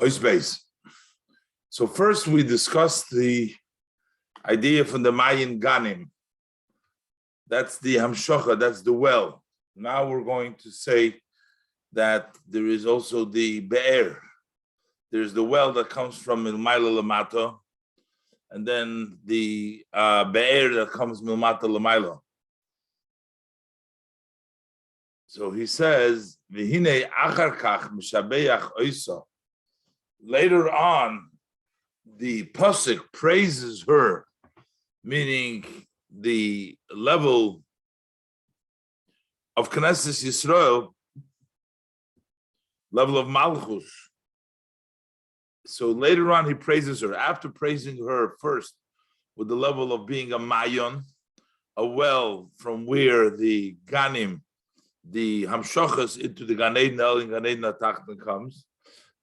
Space. So first we discussed the idea from the Mayin Ganim. That's the Hamshocha, that's the well. Now we're going to say that there is also the Be'er. There's the well that comes from Milmaila Lamato, and then the Be'er that comes Milmata Lamaila. So he says, V'hinei achar kach mishabeach oisa. Later on, the pasuk praises her, meaning the level of Knesset Yisrael, level of Malchus. So later on, he praises her. After praising her first with the level of being a mayon, a well from where the ganim, the hamshachas into the Gan Eden El and Gan Eden Atachton comes,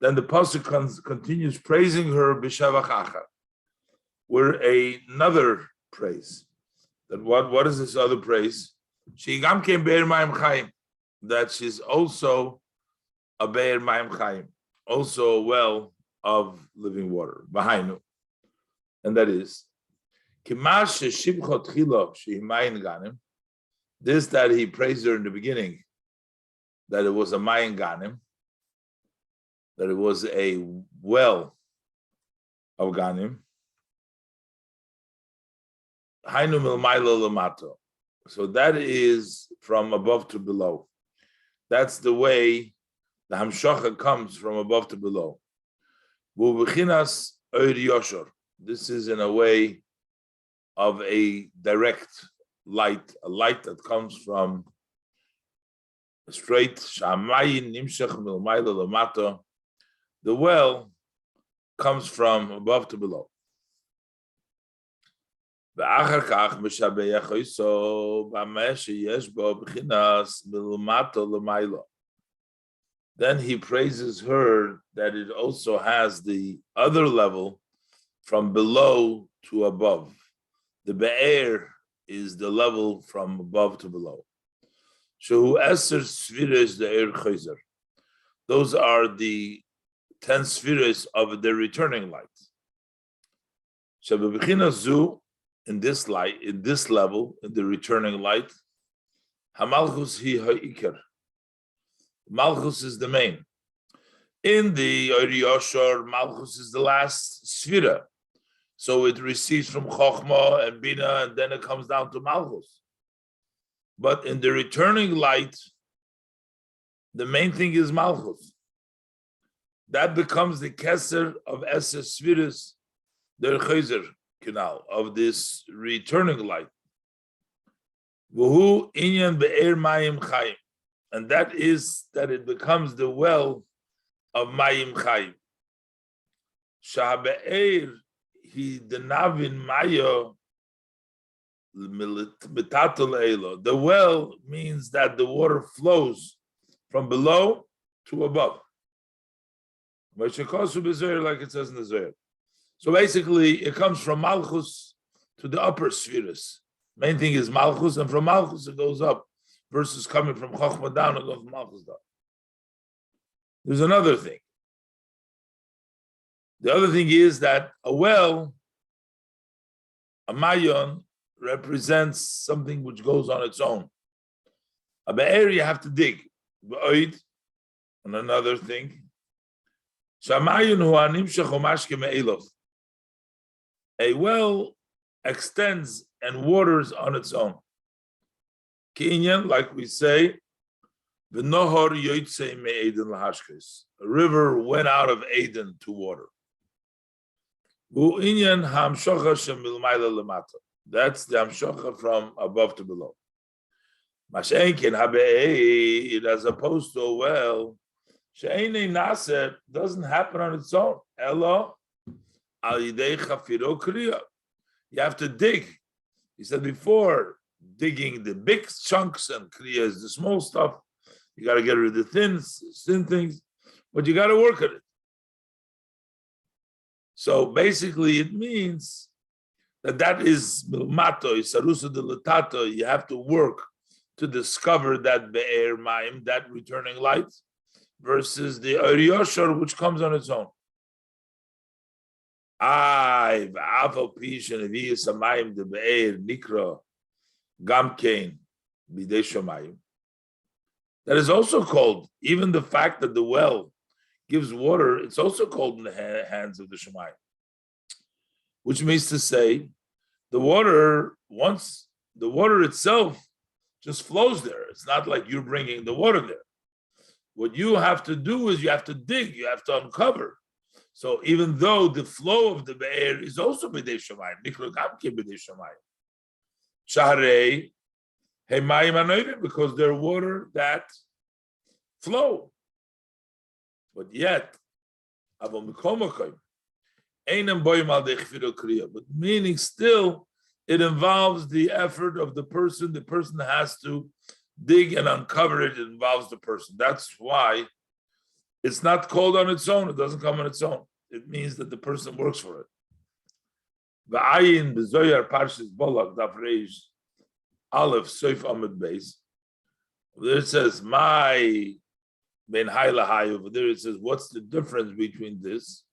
then the pasuk continues praising her b'shavach achar. We're another praise. That what is this other praise? She gam came be'er mayim chayim. That she's also a be'er mayim chayim, also a well of living water. B'hainu, and that is kimash shibchot chila shehimayin ganim. This that he praised her in the beginning, that it was a mayin ganim, that it was a well of ganim. Hainu milmailo lamato. So that is from above to below. That's the way the hamshacha comes from above to below. Vu'bechinas oir yoshor. This is in a way of a direct light, a light that comes from straight. Shamayin nimshach milmailo lamato. The well comes from above to below. Then he praises her that it also has the other level from below to above. The Be'er is the level from above to below. Those are the 10 spheres of the returning light. In this light, in this level, in the returning light, Hamalchus hi ha'ikar. Malchus is the main. In the Oir Yoshor, Malchus is the last sphere. So it receives from Chochmah and Bina, and then it comes down to Malchus. But in the returning light, the main thing is Malchus. That becomes the Keser of Eser Spheres, der Chayzer canal, of this returning light. V'hu inyan be'er mayim chayim. And that is that it becomes the well of mayim chayim. Sha'be'er hi denavin mayo mitatul elo. The well means that the water flows from below to above. Like it says in the Zohar. So basically, it comes from Malchus to the upper spheres. Main thing is Malchus, and from Malchus it goes up, versus coming from Chochmah down and going from Malchus down. There's another thing. The other thing is that a well, a mayon, represents something which goes on its own. A be'er you have to dig. And another thing. A well extends and waters on its own. Kinyan, like we say, a river went out of Eden to water. That's the hamshocha from above to below. As opposed to a well, doesn't happen on its own. You have to dig. He said before, digging the big chunks and kriya is the small stuff. You got to get rid of the thin things, but you got to work at it. So basically, it means that is milmato, isarusa de latato. You have to work to discover that be'er mayim, that returning light, versus the Oir Yoshor, which comes on its own. Ay, v'afal pi shenevi samayim de be'er nikra gam kein b'dei shamayim. That is also called, even the fact that the well gives water, it's also called in the hands of the Shemayim. Which means to say, the water, once the water itself just flows there. It's not like you're bringing the water there. What you have to do is you have to dig, you have to uncover. So even though the flow of the Be'er is also B'dei Shamayim, Nikra Gamke B'dei Shamayim. Shaharei, Hemayim Anoirim, because they're water that flow. But yet, but meaning still, it involves the effort of the person. The person has to dig and uncover it. It involves the person. That's why it's not called on its own. It doesn't come on its own. It means that the person works for it. V'ayin b'zoyar parshas bolak daf reish aleph soif amud beis. There it says my ben hayla over there. It says what's the difference between this?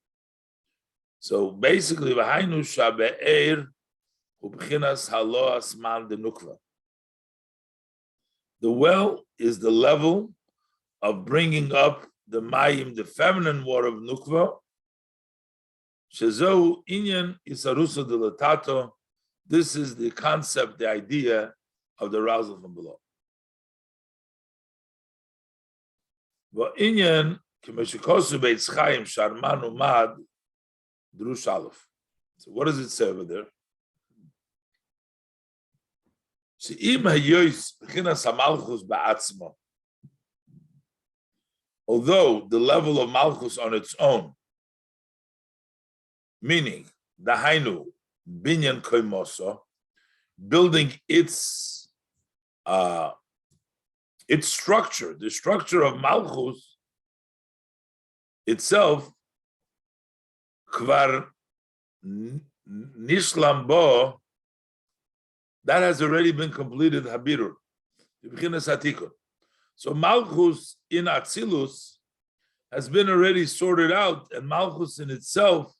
So basically, v'haynu shabe'er ubchinas halo asman de nukva. The well is the level of bringing up the mayim, the feminine water of nukva. Shezo inyan isarusa de latato. This is the concept, the idea of the arousal from below. Inyan kimeshikosu beitz chaim sharmanu mad drush aleph. So what does it say over there? Although the level of malchus on its own, meaning dahainu binyan koimoso, building its structure, the structure of malchus itself, kvar nishlam bo, that has already been completed, habirur. So malchus in Atzilus has been already sorted out, and malchus in itself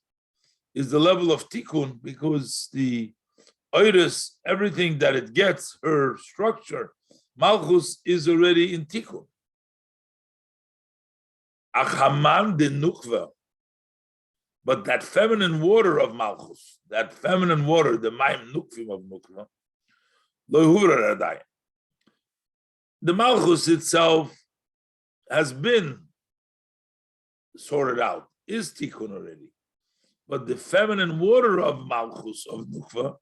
is the level of tikkun, because the oiris, everything that it gets, her structure, malchus is already in tikkun. Achaman de nukva, but that feminine water of malchus, that feminine water, the mayim nukvim of nukva, the malchus itself has been sorted out, is tikkun already. But the feminine water of malchus, of nukva,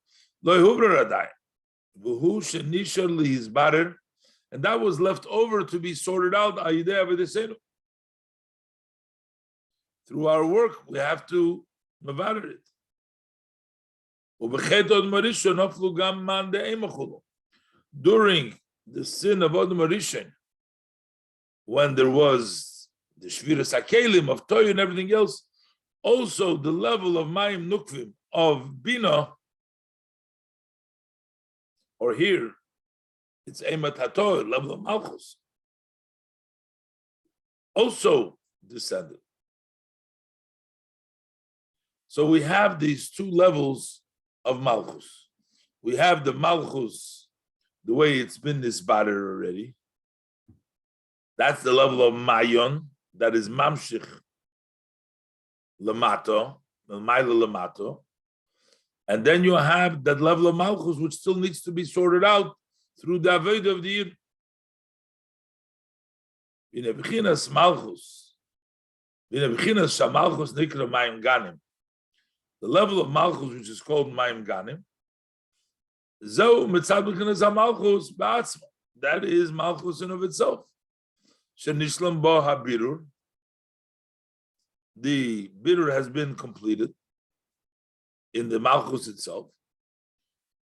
and that was left over to be sorted out. Through our work, we have to mevarer it. During the sin of Adam Rishon, when there was the Shviras HaKelim of Toy and everything else, also the level of Mayim Nukvim of Bina, or here it's Eimat HaToy, level of Malchus, also descended. So we have these two levels of Malchus. We have the Malchus, the way it's been nisbarer already. That's the level of Mayon, that is Mamshich Lamato, Maila Lamato. And then you have that level of Malchus, which still needs to be sorted out through the Avodah of the Yid. In Ebechinas Malchus, in Ebechinas Shamalchus Nikra Mayim Ganim, the level of Malchus, which is called Mayim Ganim, that is Malchus in of itself. Shenishlam bo habirur. The birur has been completed in the Malchus itself.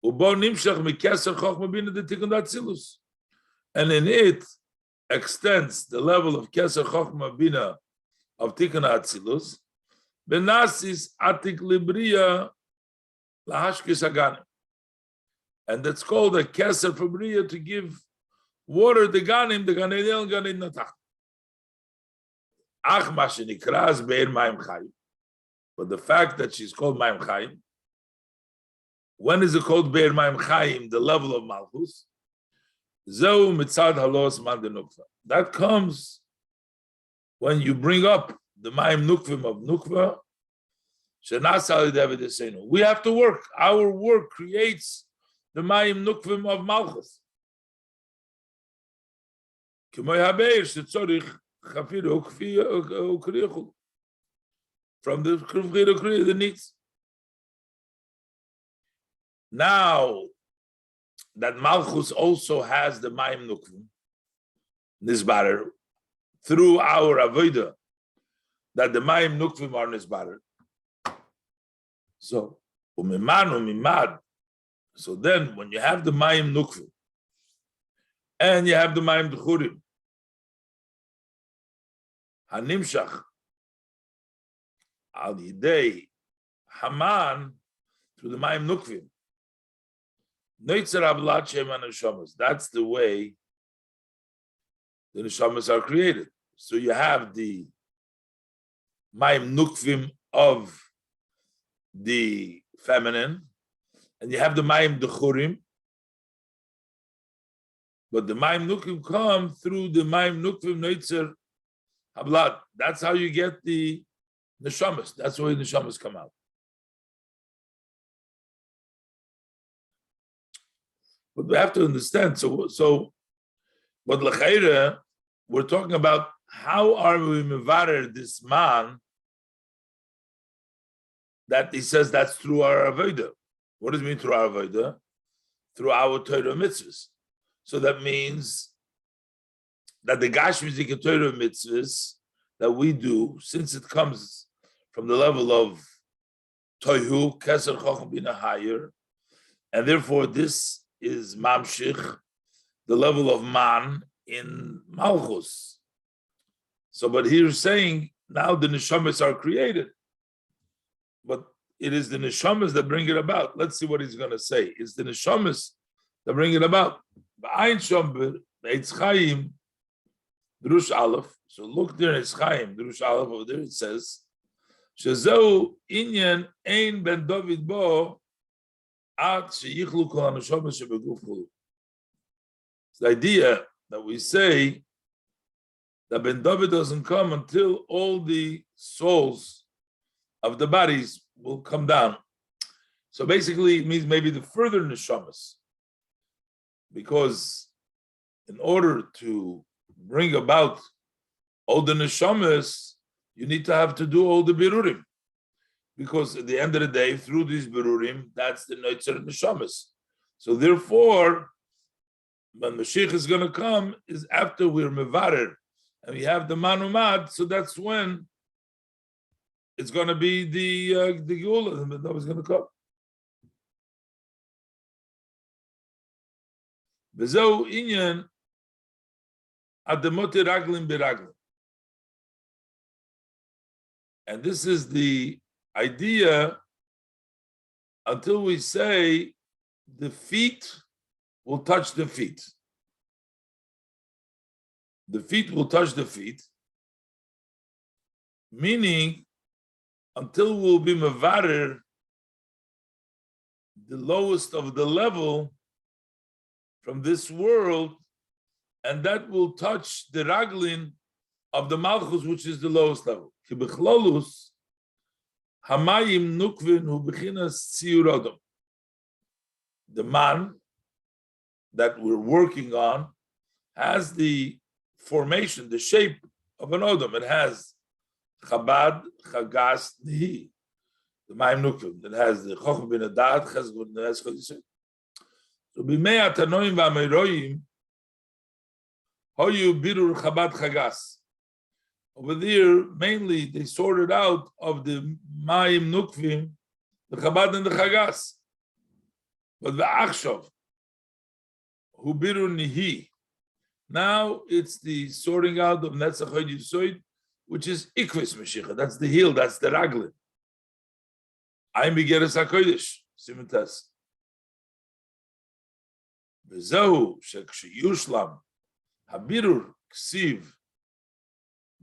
And in it extends the level of Keser Chochma Bina of Tikkun Atzilus. Benasis atik libriya lahashkis aganim. And that's called a keser for bria, to give water the ganim, the ganedel ganed natach. Ach mashenikras be'er mayim chayim. But the fact that she's called Mayim Chaim, when is it called Be'er Mayim Chaim, the level of Malchus? Zeu mitzad halos man de nukva. That comes when you bring up the Mayim Nukvim of Nukva. We have to work. Our work creates the Mayim Nukvim of Malchus. From the needs. Now that Malchus also has the Mayim Nukvim, Nisbarer, through our Avodah, that the Mayim Nukvim are Nisbarer. So, umimad. So then, when you have the Mayim Nukvim and you have the Mayim Duchurim, Hanimshach al Yidei Haman through the Mayim Nukvim. That's the way the neshamas are created. So you have the Mayim Nukvim of the feminine, and you have the Mayim Duchurim, but the Mayim Nukvim come through the Mayim Nukvim Neitzer Hablat. That's how you get the neshamas. That's the way the neshamas come out. But we have to understand. So, but l'chayre, we're talking about how are we mevarer this man that he says that's through our avodah. What does it mean through our avodah? Through our Torah mitzvahs. So that means that the Gashmizik Torah mitzvahs that we do, since it comes from the level of Tohu, Keser Chocham Bina higher, and therefore this is Mamshich, the level of Man in Malchus. So, but he's saying now the neshamas are created, but it is the neshamas that bring it about. Let's see what he's going to say. It's the neshamas that bring it about. B'ayin Shomber, Eitz Chaim, Drush Aleph. So look there, Eitz Chaim, Drush Aleph over there. It says, Shezeu inyan ein ben David bo at sheyichlu kol haneshamas shebeguf chulu. It's the idea that we say that Ben David doesn't come until all the souls of the bodies will come down. So basically, it means maybe the further neshamas, because in order to bring about all the neshamas, you need to have to do all the birurim, because at the end of the day, through these birurim, that's the noitzer neshamas. So therefore, when Mashiach is going to come, is after we're mevarer and we have the manumad, so that's when it's going to be the Geula, and that was going to come. V'zeu inyan ademoti raglim biraglim. And this is the idea until we say the feet will touch the feet. The feet will touch the feet, meaning until we'll be mevarer, the lowest of the level from this world, and that will touch the raglin of the malchus, which is the lowest level. Kibichlolus hamayim nukvin hu bechinas tziyurodom. The man that we're working on has the formation, the shape of an odom. It has Chabad, Chagas, Nihi. The Mayim Nukvim. It has the Chochmah bin Adat, Chesed, and that's what you say. So Bimei Atanoim v'Ameroim, Hoyu Birur Chabad Chagas. Over there, mainly they sorted out of the Mayim Nukvim, the Chabad and the Chagas. But the Achshav, Hu Birur Nihi. Now it's the sorting out of Netzach Hod Yisoid, which is Ikvis Mashiach. That's the heel, that's the Raglin. I'm Begeres HaKodesh, Simentas. Bezehu, Shekshiyushlam, Habirur, Ksiv,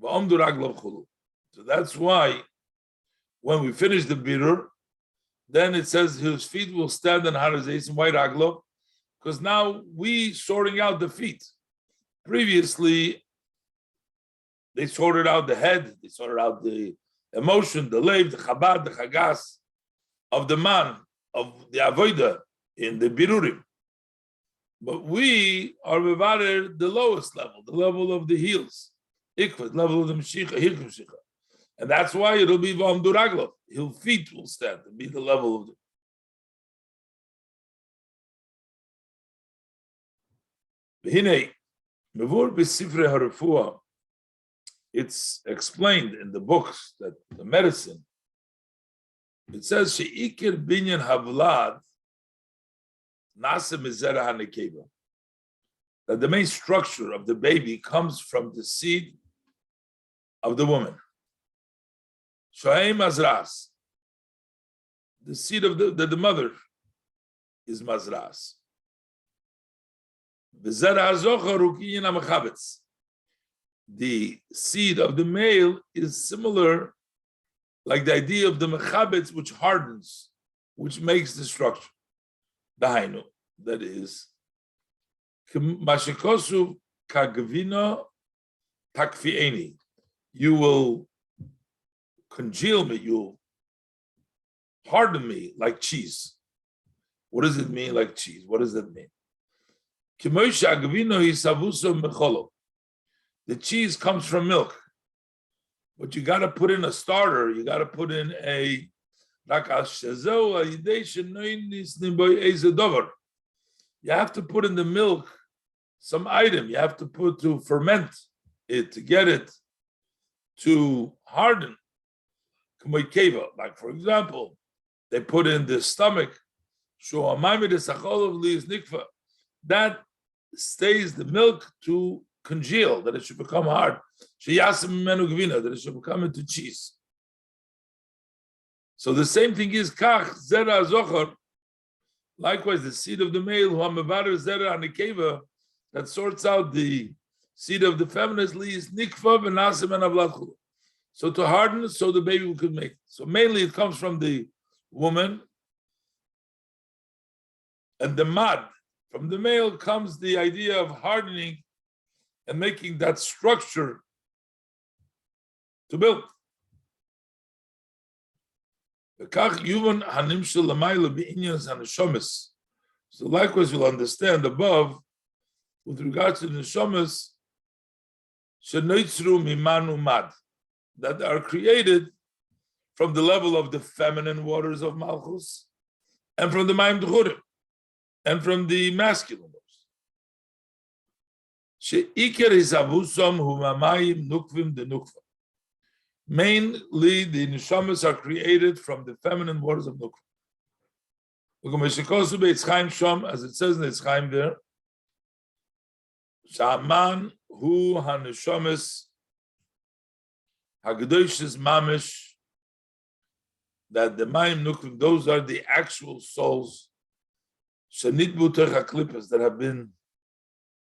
Va'omdu Raglav Chulu. So that's why when we finish the birur, then it says his feet will stand on Harazais and white aglo, because now we sorting out the feet. Previously, they sorted out the head, they sorted out the emotion, the leiv, the chabad, the chagas of the man, of the avoida in the birurim. But we are mevarer the lowest level, the level of the heels, ikvat, level of the meshicha, hilkum meshicha. And that's why it'll be Vam Duraglo. His feet will stand and be the level of the. It's explained in the books that the medicine, it says, She'ikir binyan havlad nasa mizera hanekeva. That the main structure of the baby comes from the seed of the woman. Shoaim mazras. The seed of the mother is mazras. The seed of the male is similar, like the idea of the mechabetz, which hardens, which makes the structure. Dahainu, that is, mashikosu kagvino takfieni. You will congeal me, you'll harden me like cheese. What does it mean, like cheese? What does that mean? The cheese comes from milk, but you got to put in a starter. You got to put in a. You have to put in the milk some item. You have to put to ferment it to get it to harden. Like for example, they put in the stomach. That stays the milk to congeal, that it should become hard. That it should become into cheese. So the same thing is kach zera zochar. Likewise, the seed of the male, who amavar zera anikeva, that sorts out the seed of the feminine, is nikfa v'nasim and avlat. So to harden, so the baby could make. So mainly it comes from the woman, and the mad. From the male comes the idea of hardening and making that structure to build. So likewise, you'll understand above, with regards to the neshamas, that are created from the level of the feminine waters of Malchus, and from the Mayim D'churim, and from the masculine waters. She'ikir hisavusom hu mamayim nukvim de nukva. Mainly, the neshamas are created from the feminine waters of nukva. As it says in Eitz Chaim there, Shaman hu haneshamas Hagdoshes mamish, that the Mayim Nukvim, those are the actual souls, Shanitbu Techa Klippas, that have been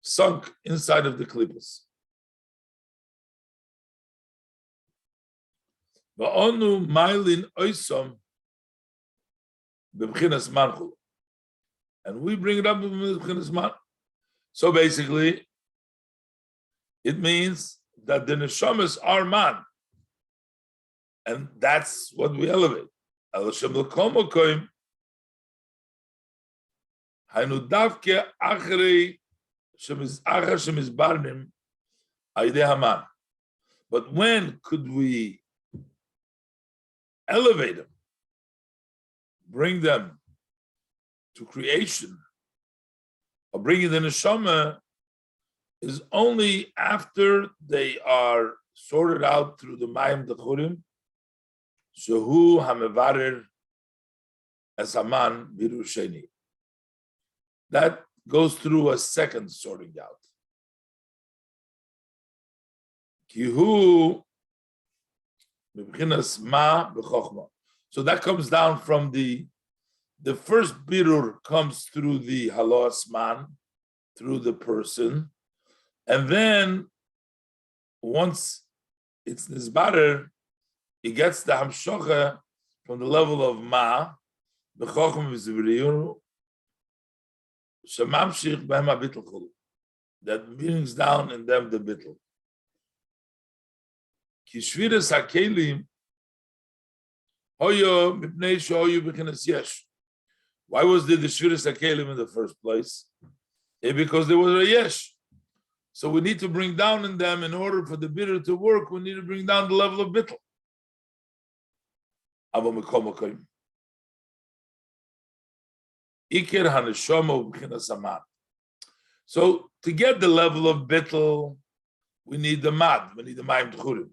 sunk inside of the Klippas. Va'onu Mailin Oisom B'Bchinas Manchul, and we bring it up with B'Bchinas Man. So basically, it means that the neshamas are man. And that's what we elevate. But when could we elevate them, bring them to creation, or bring in the neshama, is only after they are sorted out through the Mayim D'churim, Shehu hamevarer as a man biru sheni. That goes through a second sorting out. Kihu mibchinas ma b'chochma. So that comes down from the first birur comes through the halos man, through the person, and then once it's nisbarer, he gets the hamshocha from the level of ma, b'chochma v'zivriyunu, shemamshich b'hem ha'bitl chulu, that brings down in them the bitl. Ki shviras hakelim hoyo mipnei shehoyu b'chinas yesh. Why was there the shviras hakelim in the first place? Because there was a yesh. So we need to bring down in them, in order for the bitter to work, we need to bring down the level of bitl. So to get the level of bitl, we need the mad, we need the ma'im d'churim.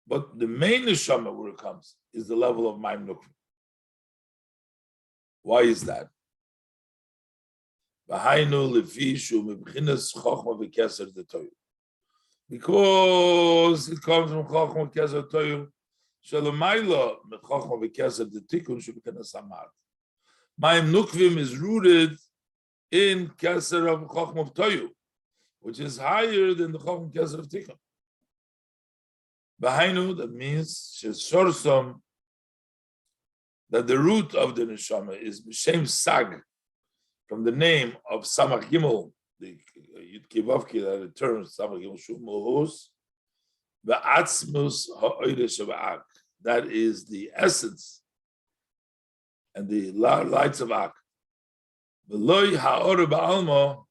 But the main neshama where it comes is the level of ma'im nukvim. Why is that? Because it comes from Chochma Keser Toyu, Shalomayla Chochma Keser the Tikkun Shubikenas Amad. Ma'im Nukvim is rooted in Keser of Chochma of Toyu, which is higher than the Chochma Keser of Tikkun. Bahainu, that means Shesorsam, that the root of the neshama is B'Shem Sag, from the name of Samach Gimel, the Yud Kivavki, that the term Samach Gimel Shum Mohus, V'atzmus ha'oidesh ha'ak, that is the essence and the lights of Ak. V'loi ha'or ba'almo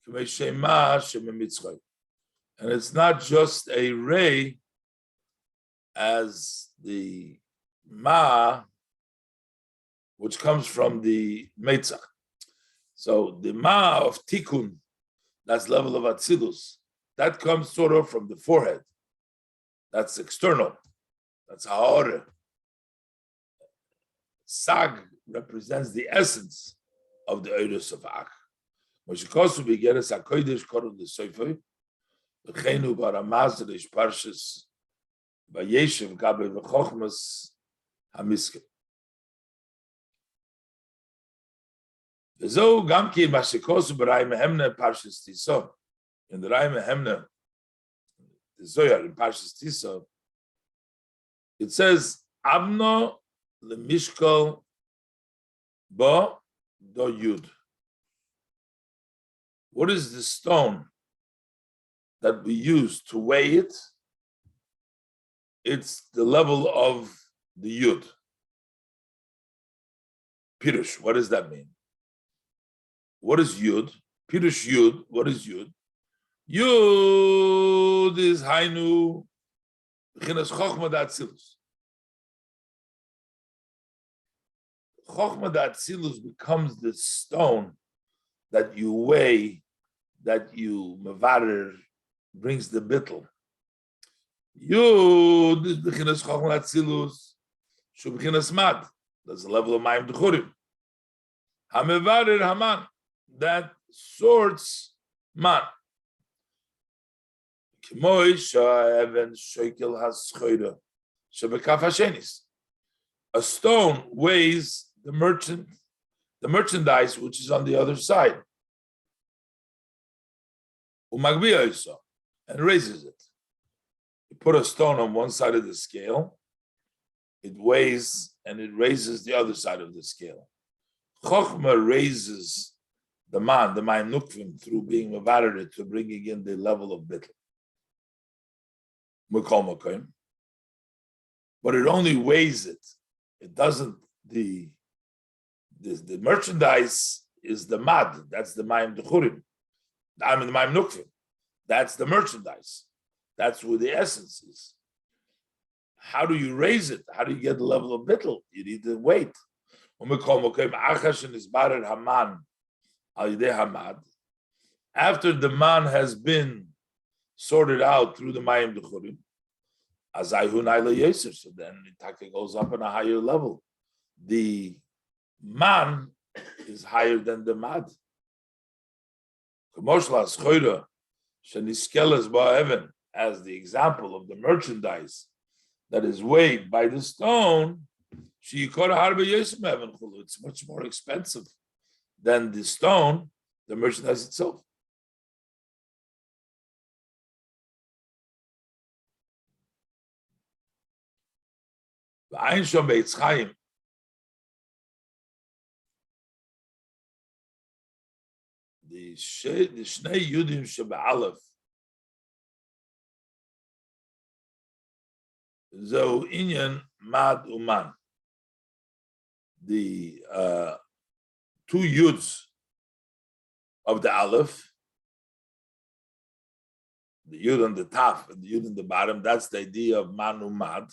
k'mei shema shememitzchay. And it's not just a ray as the ma, which comes from the Meitzach. So the ma of Tikkun, that's level of Atzilus, that comes sort of from the forehead. That's external. That's Ha'ore. Sag represents the essence of the Eirus of Ak. Moshikosu begeres HaKodesh Korun L'Soifoi, V'cheinu Baramaz Reish Parshas Vayeshev Gabe V'chochmas HaMiskim. So, Gamki Mashikosu B'Rai Mehemne Parshas Tiso. In the Rai Mehemne, the Zoyar in Parshas Tiso, it says, Abno Lemishkol Bo Do Yud. What is the stone that we use to weigh it? It's the level of the Yud. Pirush, what does that mean? What is Yud? Pirush Yud, what is Yud? Yud is Hainu B'chinas Chochma D'Atzilus. Chochma D'Atzilus becomes the stone that you weigh, that you mevarer, brings the bittel. Yud is B'chinas Chochma D'Atzilus, Shu B'chinas Mad. That's the level of Ma'im D'churim. Hamevarer Haman, that sorts man. A stone weighs the merchandise which is on the other side, and raises it. You put a stone on one side of the scale, it weighs and it raises the other side of the scale. Chochma raises the man, the Ma'im Nukvim, through being mevarer to bringing in the level of bittul. But it only weighs it. It doesn't. The merchandise is the mad. That's the Ma'im D'churim. I mean the Ma'im Nukvim. That's the merchandise. That's where the essence is. How do you raise it? How do you get the level of bittul? You need the weight. After the man has been sorted out through the Mayim D'churim, so then it goes up on a higher level. The man is higher than the mad. As the example of the merchandise that is weighed by the stone, it's much more expensive than the stone, the merchandise itself. V'ayin shom be'etz Chaim. The Shnei Yudim shebe'alef. Zo inyan mad uman. The two yuds of the aleph, the yud on the top and the yud on the bottom, that's the idea of man umad.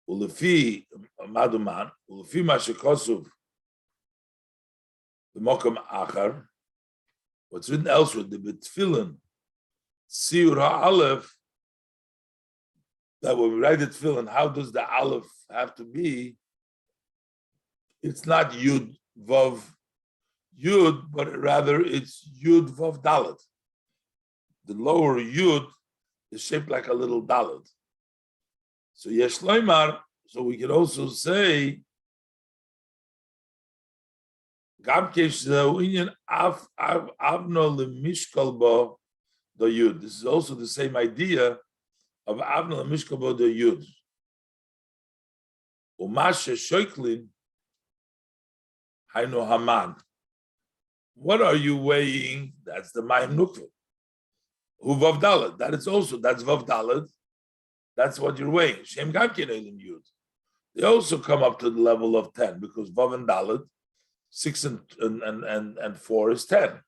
Ulefi mad uman, ulefi ma shekosuv b'mokom achar. What's written elsewhere, the betfilin siur ha'aleph, that when we write the tefillin, how does the aleph have to be? It's not yud vav yud, but rather it's yud vav dalet. The lower yud is shaped like a little dalet. So yesh loymar, so we can also say gam kesh inyan avno lemishkal bo the yud. This is also the same idea of avno lemishkal bo the yud. Umashe shoiklin hainu haman. What are you weighing? That's the mayim nukva. Hu vav dalet. That is also, that's vav dalet. That's what you're weighing. Shem gam kenelim yud. They also come up to the level of 10 because vav and dalet, 6 and 4 is 10.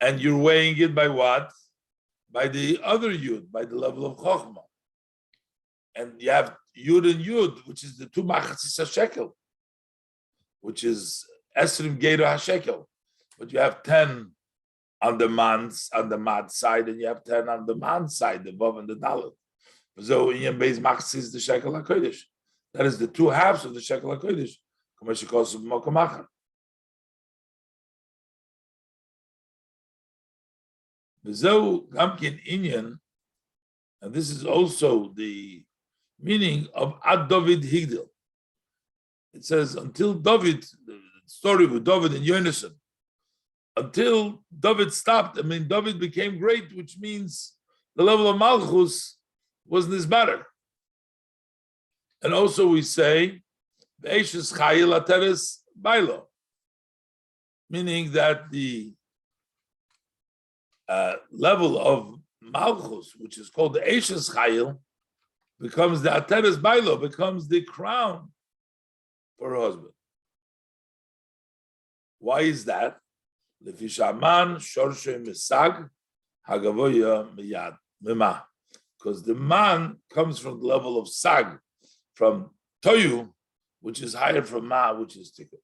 And you're weighing it by what? By the other yud, by the level of chokhmah. And you have yud and yud, which is the two machatzis hashekel, which is esrim geira hashekel. But you have 10 on the mad side, and you have 10 on the man side, the vav and the dalet. So in Beis Machs is the shekel hakodesh. That is the two halves of the shekel hakodesh. And this is also the meaning of Ad David Higdil. It says until David, the story with David and Yonasan, until David stopped. I mean, David became great, which means the level of Malchus was Nizbarer. And also we say, Ve'eshes Chayil Ateres Bailo, meaning that the level of Malchus, which is called the Eshes Chayil, becomes the Ateres Bailo, becomes the crown for her husband. Why is that? Lefishaman Shorshe Misag Hagavoya Miyad Mima. Because the man comes from the level of Sag, from Toyu, which is higher from Ma, which is Tikkun.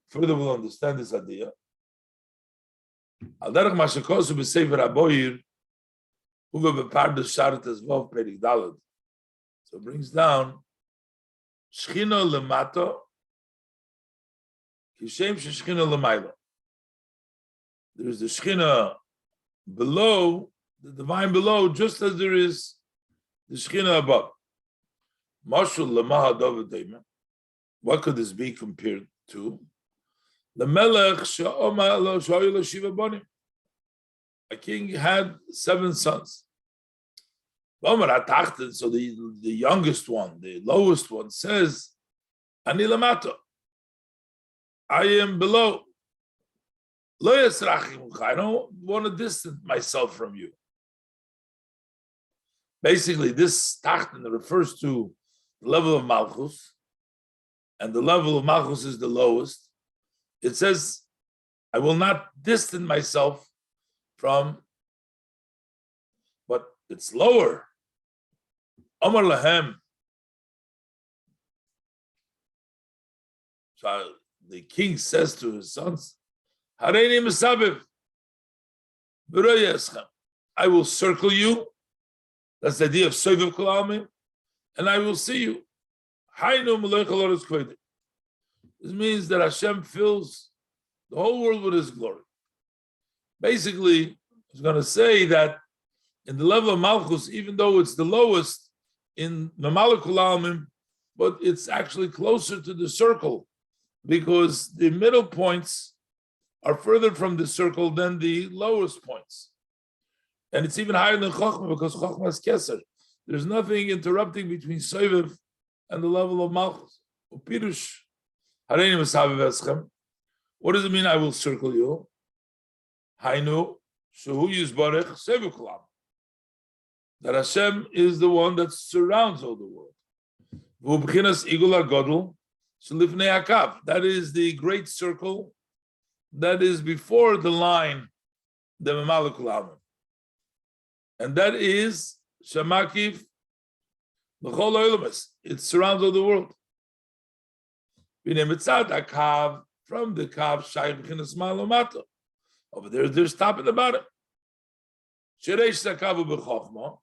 Further, we'll understand this idea. So it brings down Shchina Lemato, Kishem Shchina Lemailo. There is the Shchina below, the divine below, just as there is the Shechina above. Mashul lemaha David. What could this be compared to? The Melech she'oma lo shoyu shiva bonim. A king had 7 sons. So the youngest one, the lowest one, says, Ani lamato. I am below. I don't want to distance myself from you. Basically, this tachten refers to the level of Malchus, and the level of Malchus is the lowest. It says, I will not distance myself from, but it's lower. Amar lahem. So the king says to his sons, Hareini Mesabiv, I will circle you. That's the idea of Soviv Kalamim, and I will see you. This means that Hashem fills the whole world with His glory. Basically, he's going to say that in the level of Malchus, even though it's the lowest in Mamer Kalamim, but it's actually closer to the circle because the middle points are further from the circle than the lowest points. And it's even higher than Chochmah because Chochmah is Keser. There's nothing interrupting between Sovev and the level of Malchus. Upirush, Hareini Mesavev Eschem. What does it mean, I will circle you? Hainu, Shehu Yizbarech Sevu Kulam. That Hashem is the one that surrounds all the world. V'ubchinas Igul HaGodel, Shelifnei HaKav. That is the great circle that is before the line, the Memalek Kulam. And that is Shamakiv L'chol Oilamis. It surrounds all the world. B'nei Mitzad HaKav, from the Kav, Shai B'chinas Ma'alomato. Over there, there's top and the bottom. Shereish HaKav B'chochma.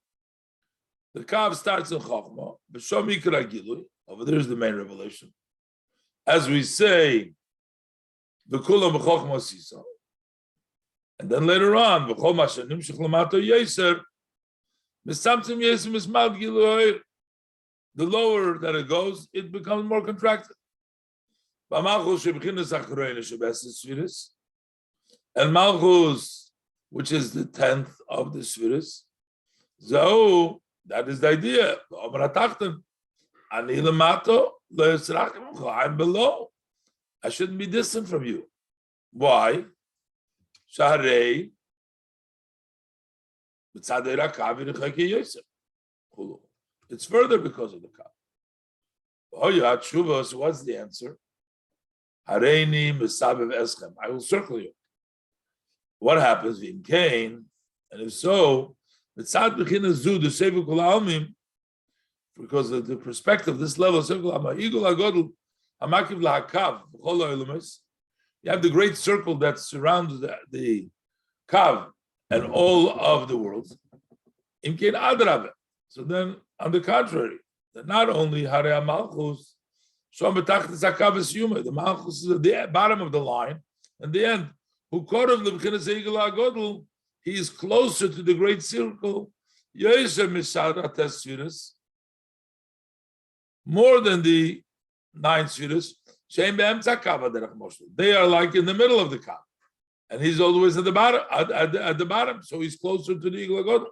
The Kav starts in Chochma. B'shom Ikra Gilui. Over there is the main revelation. As we say, V'kulam B'chochma Sisa. And then later on, V'chol Masha Nimshach L'mato Yeser. Misamtim Yeser Mismal Gilui. The lower that it goes, it becomes more contracted. And Malchus, which is the 10th of the Spheres, that is the idea. I'm below. I shouldn't be distant from you. Why? It's further because of the Kav. So what's the answer? Hareini Mesavev Eschem. I will circle you. What happens in Cain? And if so, Mitzad B'chinas Zu, the Sevu Kol Ha'almim, because of the perspective, this level of Sevu Kol Ha'almim, Igul HaGodel, Hamakiv L'Hakav, B'chol Ha'olamis, you have the great circle that surrounds the Kav and all of the world. Im Cain Adrave. So then, on the contrary, that not only Harei HaMalchus, the Malchus is at the bottom of the line, and the end. Who caught of the B'chinas Igul HaGodel, he is closer to the great circle, more than the 9 spheres. They are like in the middle of the Kav, and he's always at the bottom. At the bottom, so he's closer to the Igul HaGodel.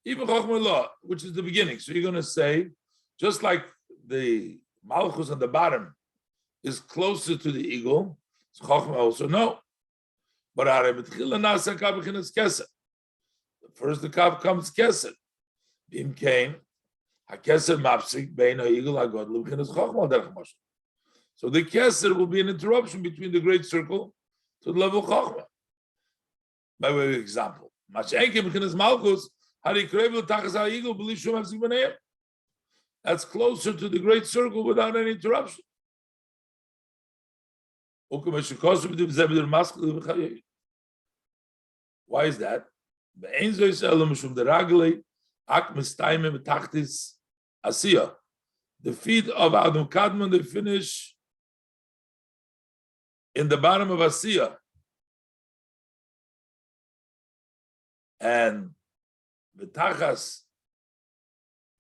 Even Chochmah Law, which is the beginning. So you're going to say, just like the Malchus on the bottom is closer to the eagle, so Chochmah also no. But first the Kav comes Keser. Bim Kain, HaKeser Mapsik, Bein HaEagle HaGodel, B'chinas Chochmah Derech Moshe. So the Keser will be an interruption between the great circle to the level of Chochmah. By way of example, Mashenke B'chinas Malchus, that's closer to the great circle without any interruption. Why is that? The feet of Adam Kadmon, they finish in the bottom of Asiya. And V'tachas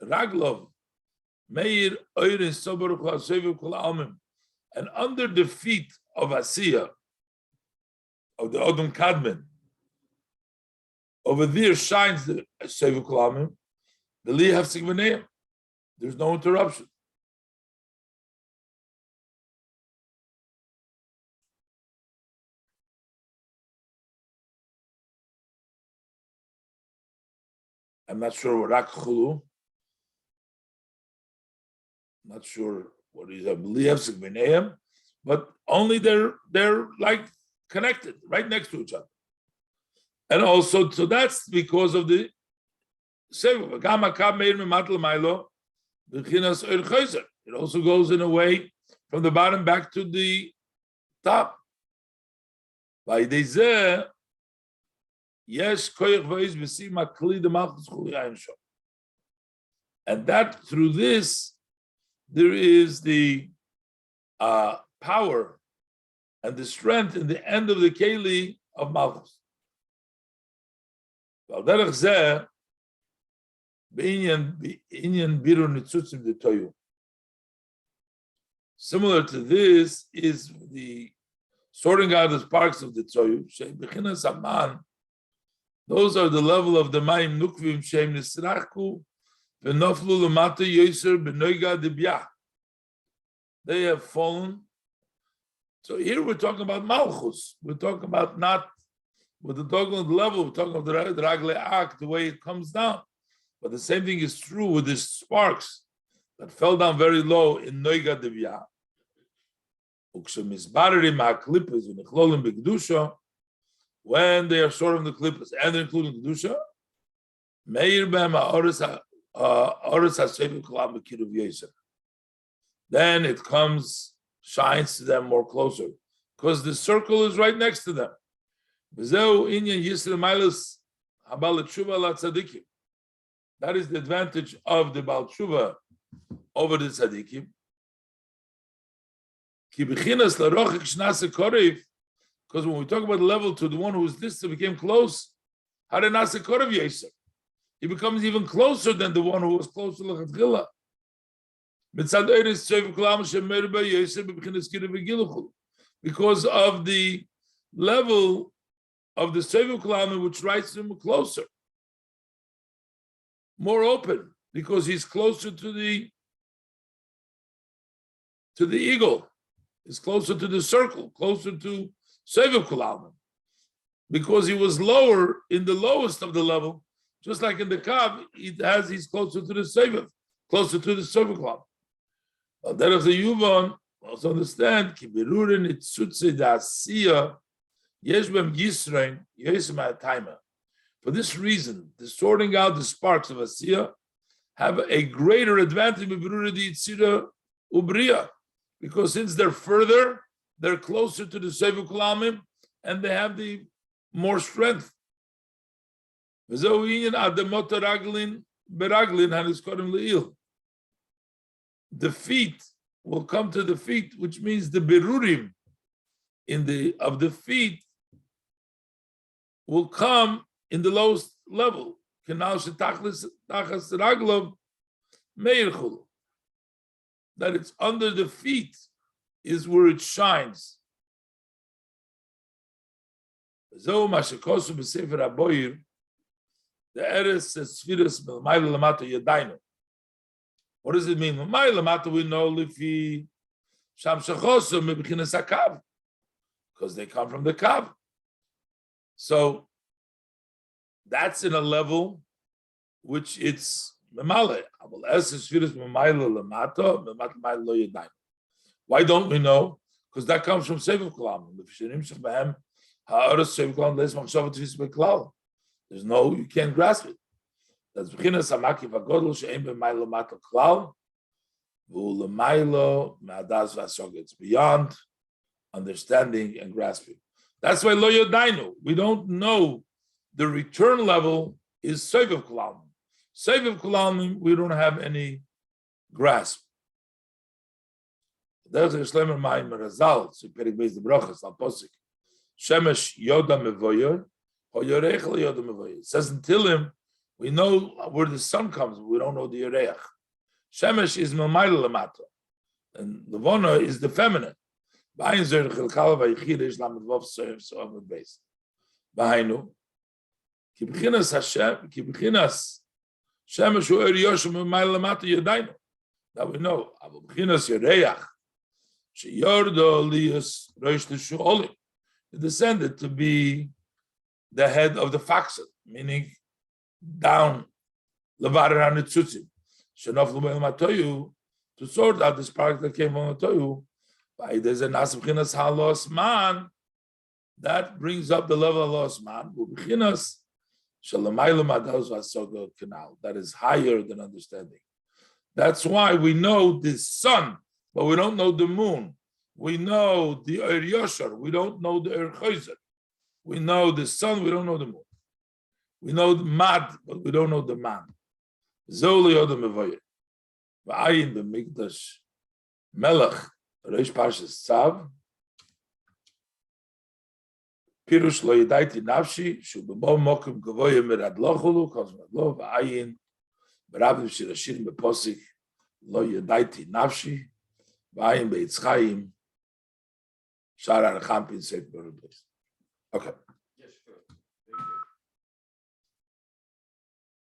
Raglov Meir Oirin Sober Sevu Kol Almim, and under the feet of Asiya, of the Odom Kadmon, over there shines the Sevu Kol Almim, the Li Hafsik V'neim. There's no interruption. I'm not sure what Rak Chulu. Not sure what is. I believe Sigminayim, but only they're like connected, right next to each other. And also, so that's because of the it also goes in a way from the bottom back to the top. By this. Yes, and that through this there is the power and the strength in the end of the keli of Malchus. Similar to this is the sorting out the sparks of the tzoyu, shebechinas aman. Those are the level of the mayim nukvim shem nisrachu v'noflu lemata yoser b'noiga debya. They have fallen. So here we're talking about malchus. We're talking about not with the talking of the level. We're talking about the ragle ak, the way it comes down. But the same thing is true with the sparks that fell down very low in noiga debya. When they are sorting the klippas and they're including kedusha, then it comes, shines to them more closer, because the circle is right next to them. That is the advantage of the Baal Tshuva over the tzaddikim. Because when we talk about the level to the one who is distant became close, he becomes even closer than the one who was close to L'Chatchila. Because of the level of the Seviv Kalam, which writes him closer, more open, because he's closer to the eagle. He's closer to the circle, closer to Seviv Kalam, because he was lower in the lowest of the level, just like in the Kav, he's closer to the Seviv, closer to the Seviv Kalam. Derech the Yuvan also understand ki berurin itzutze da'asiya yesh bem yisrein yesh ma'atayma. For this reason, the sorting out the sparks of asiya have a greater advantage in berurin di itzira ubriya, because since they're further, they're closer to the Seviv Kalamim, and they have the more strength. V'zeu inyan adamot raglin beraglin haniskorim le'il. The feet will come to the feet, which means the berurim of the feet will come in the lowest level. That it's under the feet is where it shines. The eres says sfiras melmayla lamata yadayno. What does it mean? We know lifi sham shechosu mebichinas hakav, because they come from the kav. So that's in a level which it's memale. Why don't we know? Because that comes from Seviv Kalam. There's no, you can't grasp it. That's b'chinas hamakiv hagodol she'ein b'maylo mato klal v'u'lemaylo me'adas v'asog. It's beyond understanding and grasping. That's why lo yodainu. We don't know the return level is Seviv Kalam. Seviv Kalam, we don't have any grasp. There's a Shlomo Mamer Razal, so Perik Beis the Brachas al Posik. Shemesh yoda mevoyer, or yorech lo yoda mevoyer. It says in Tilim, we know where the sun comes, but we don't know the Yereach. Shemesh is Mamayla Lamata, and Levona is the feminine. B'ayin zer chilkala v'yichid ish lamed vov soyev so'av beis. B'ayinu, ki b'chinas Hashem, ki b'chinas Shemesh hu er yoshem Mamayla Lamata yadaynu. That we know. Abu b'chinas Yereach, sheyordo liyas roish l'shu'olim. He descended to be the head of the faxet, meaning down levarer hanitzutzim shenoflu be'el matoyu, to sort out the spark that came from matoyu. By there's a nas b'chinas halos man that brings up the level of los man b'chinas shalamaylu mados v'asogo canal, that is higher than understanding. That's why we know the sun, but we don't know the moon. We know the Er Yosher, we don't know the Er Choyzer. We know the sun, we don't know the moon. We know the mad, but we don't know the man. Zoli Odom Mevoyer. V'ayin b'mikdash melech reish parshas tzav. Pirush lo yidayti nafshi shu b'bo mokum gavoyim merad lochulu kos lo v'ayin b'rabim shirashirim b'posik lo yidayti nafshi v'ayin b'yitzchayim Shara Champin Sefer. Okay.